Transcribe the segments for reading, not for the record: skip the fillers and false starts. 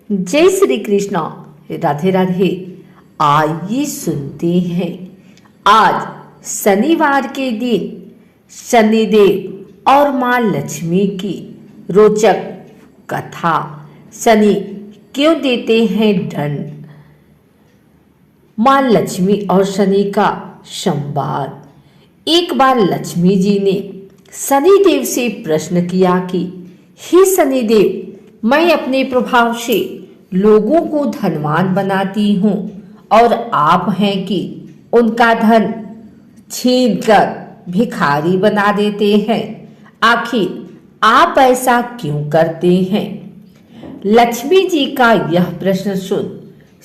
जय श्री कृष्णा। राधे राधे। आइए सुनते हैं आज शनिवार के दिन शनिदेव और माँ लक्ष्मी की रोचक कथा। शनि क्यों देते हैं दंड? माँ लक्ष्मी और शनि का संवाद। एक बार लक्ष्मी जी ने शनिदेव से प्रश्न किया कि हे शनिदेव, मैं अपने प्रभाव से लोगों को धनवान बनाती हूँ और आप हैं कि उनका धन छीन कर भिखारी बना देते हैं। आखिर आप ऐसा क्यों करते हैं? लक्ष्मी जी का यह प्रश्न सुन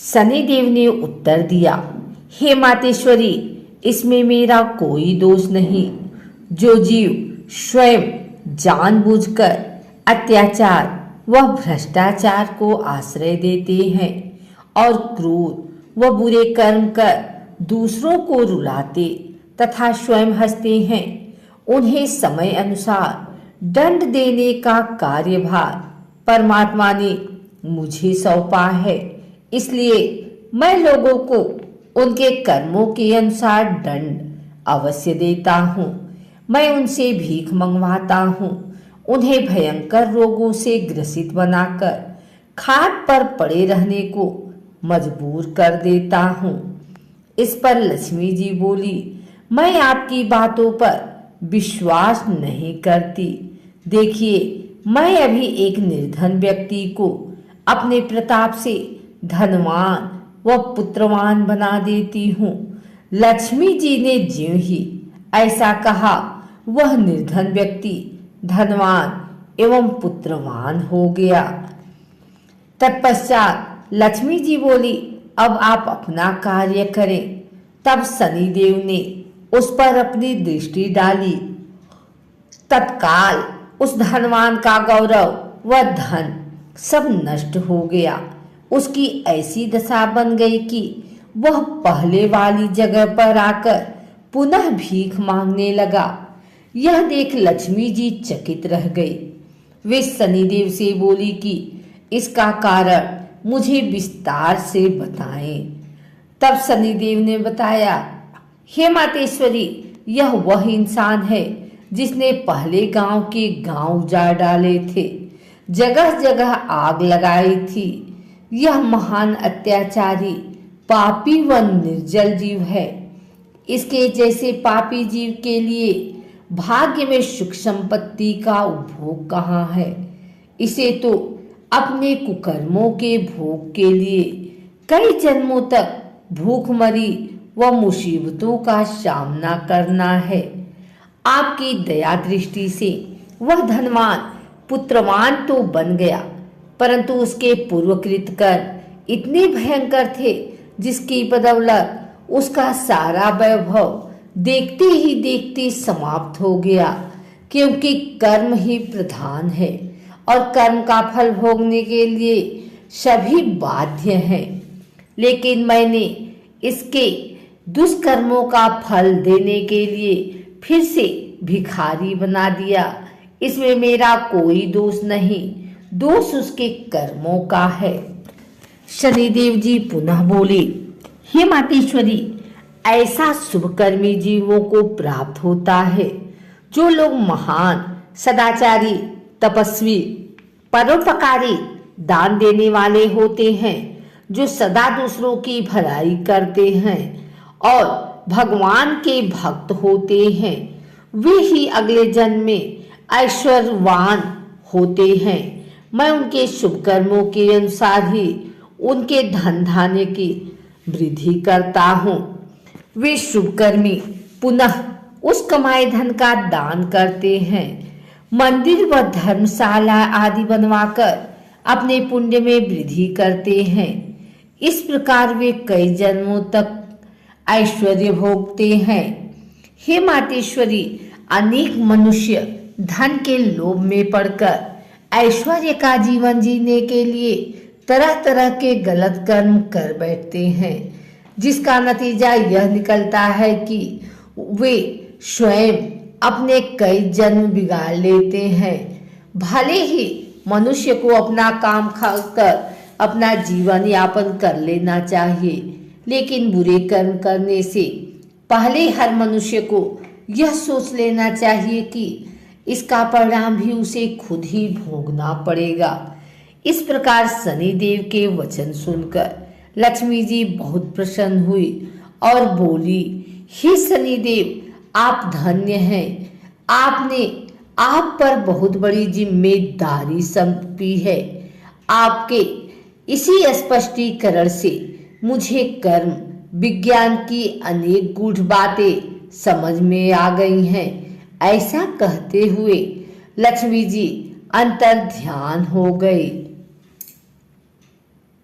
शनिदेव ने उत्तर दिया, हे मातेश्वरी, इसमें मेरा कोई दोष नहीं। जो जीव स्वयं जानबूझकर अत्याचार व भ्रष्टाचार को आश्रय देते हैं और क्रूर व बुरे कर्म कर दूसरों को रुलाते तथा स्वयं हंसते हैं, उन्हें समय अनुसार दंड देने का कार्यभार परमात्मा ने मुझे सौंपा है। इसलिए मैं लोगों को उनके कर्मों के अनुसार दंड अवश्य देता हूँ। मैं उनसे भीख मंगवाता हूँ, उन्हें भयंकर रोगों से ग्रसित बनाकर खाट पर पड़े रहने को मजबूर कर देता हूँ। इस पर लक्ष्मी जी बोली, मैं आपकी बातों पर विश्वास नहीं करती। देखिए, मैं अभी एक निर्धन व्यक्ति को अपने प्रताप से धनवान व पुत्रवान बना देती हूँ। लक्ष्मी जी ने ज्यों ही ऐसा कहा, वह निर्धन व्यक्ति धनवान एवं पुत्रवान हो गया। तत्पश्चात लक्ष्मी जी बोली, अब आप अपना कार्य करें। तब शनिदेव ने उस पर अपनी दृष्टि डाली। तत्काल उस धनवान का गौरव व धन सब नष्ट हो गया। उसकी ऐसी दशा बन गई कि वह पहले वाली जगह पर आकर पुनः भीख मांगने लगा। यह देख लक्ष्मी जी चकित रह गई। वे शनिदेव से बोली कि इसका कारण मुझे विस्तार से बताएं। तब शनिदेव ने बताया, हे मातेश्वरी, यह वह इंसान है जिसने पहले गांव के गांव उजाड़ डाले थे, जगह जगह आग लगाई थी। यह महान अत्याचारी पापी व निर्जल जीव है। इसके जैसे पापी जीव के लिए भाग्य में सुख संपत्ति का उपभोग कहाँ है? इसे तो अपने कुकर्मों के भोग के लिए कई जन्मों तक भूखमरी व मुसीबतों का सामना करना है। आपकी दया दृष्टि से वह धनवान पुत्रवान तो बन गया, परंतु उसके पूर्वकृत कर्म इतने भयंकर थे जिसकी बदौलत उसका सारा वैभव देखते ही देखते समाप्त हो गया। क्योंकि कर्म ही प्रधान है और कर्म का फल भोगने के लिए सभी बाध्य हैं। लेकिन मैंने इसके दुष्कर्मों का फल देने के लिए फिर से भिखारी बना दिया। इसमें मेरा कोई दोष नहीं, दोष उसके कर्मों का है। शनिदेव जी पुनः बोले, हे मातेश्वरी, ऐसा शुभकर्मी जीवों को प्राप्त होता है जो लोग महान, सदाचारी, तपस्वी, परोपकारी, दान देने वाले होते हैं, जो सदा दूसरों की भलाई करते हैं और भगवान के भक्त होते हैं। वे ही अगले जन्म में ऐश्वर्यवान होते हैं। मैं उनके शुभ कर्मों के अनुसार ही उनके धन धान्य की वृद्धि करता हूँ। वे शुभकर्मी पुनः उस कमाए धन का दान करते हैं, मंदिर व धर्मशाला आदि बनवाकर अपने पुण्य में वृद्धि करते हैं। इस प्रकार वे कई जन्मों तक ऐश्वर्य भोगते हैं। हे मातेश्वरी, अनेक मनुष्य धन के लोभ में पड़कर ऐश्वर्य का जीवन जीने के लिए तरह तरह के गलत कर्म कर बैठते हैं, जिसका नतीजा यह निकलता है कि वे स्वयं अपने कई जन्म बिगाड़ लेते हैं। भले ही मनुष्य को अपना काम खाकर अपना जीवन यापन कर लेना चाहिए, लेकिन बुरे कर्म करने से पहले हर मनुष्य को यह सोच लेना चाहिए कि इसका परिणाम भी उसे खुद ही भोगना पड़ेगा। इस प्रकार शनिदेव के वचन सुनकर लक्ष्मी जी बहुत प्रसन्न हुई और बोली, हे शनिदेव, आप धन्य हैं। आपने आप पर बहुत बड़ी जिम्मेदारी सौंपी है। आपके इसी स्पष्टीकरण से मुझे कर्म विज्ञान की अनेक गूढ़ बातें समझ में आ गई हैं। ऐसा कहते हुए लक्ष्मी जी अंतर ध्यान हो गई।